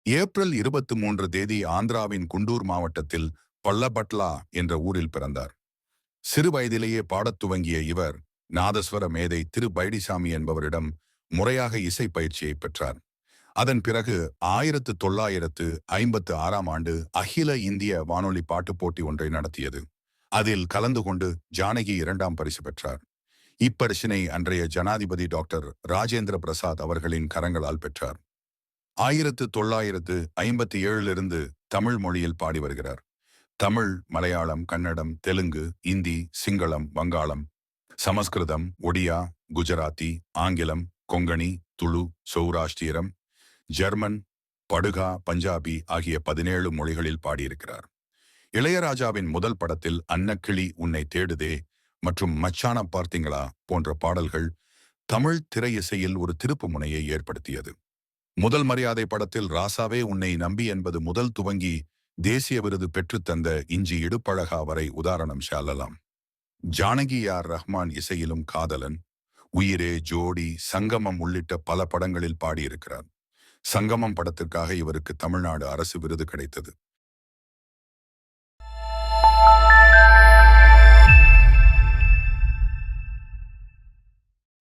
April 23 தேதி ஆந்திராவின் குண்டூர் மாவட்டத்தில் பள்ளபட்லா என்ற ஊரில் பிறந்தார். சிறு வயதிலேயே பாடத் துவங்கிய இவர் நாதஸ்வர மேதை திரு பைடிசாமி என்பவரிடம் முறையாக இசை பயிற்சியை பெற்றார். அதன் பிறகு 1956ஆம் ஆண்டு அகில இந்திய வானொலி பாட்டுப் போட்டி ஒன்றை நடத்தியது. அதில் கலந்து கொண்டு ஜானகி 2ஆம் பரிசு பெற்றார். இப்பரிசினை அன்றைய ஜனாதிபதி டாக்டர் ராஜேந்திர பிரசாத் அவர்களின் கரங்களால் பெற்றார். 1957இலிருந்து தமிழ் மொழியில் பாடி வருகிறார். தமிழ், மலையாளம், கன்னடம், தெலுங்கு, இந்தி, சிங்களம், வங்காளம், சமஸ்கிருதம், ஒடியா, குஜராத்தி, ஆங்கிலம், கொங்கணி, துளு, சௌராஷ்டிரம், ஜெர்மன், படுகா, பஞ்சாபி ஆகிய 17 மொழிகளில் பாடியிருக்கிறார். இளையராஜாவின் முதல் படத்தில் அன்னக்கிளி உன்னை தேடுதே மற்றும் மச்சான பார்த்தீங்களா போன்ற பாடல்கள் தமிழ் திரை இசையில் ஒரு திருப்பு முனையை ஏற்படுத்தியது. முதல் மரியாதை படத்தில் ராசாவே உன்னை நம்பி என்பது முதல் துவங்கி தேசிய விருது பெற்றுத்தந்த இஞ்சி இடுப்பழகா வரை உதாரணம் சொல்லலாம். ஜானகி ரஹ்மான் இசையிலும் காதலன், உயிரே, ஜோடி, சங்கமம் உள்ளிட்ட பல படங்களில் பாடியிருக்கிறார். சங்கமம் படத்திற்காக இவருக்கு தமிழ்நாடு அரசு விருது கிடைத்தது.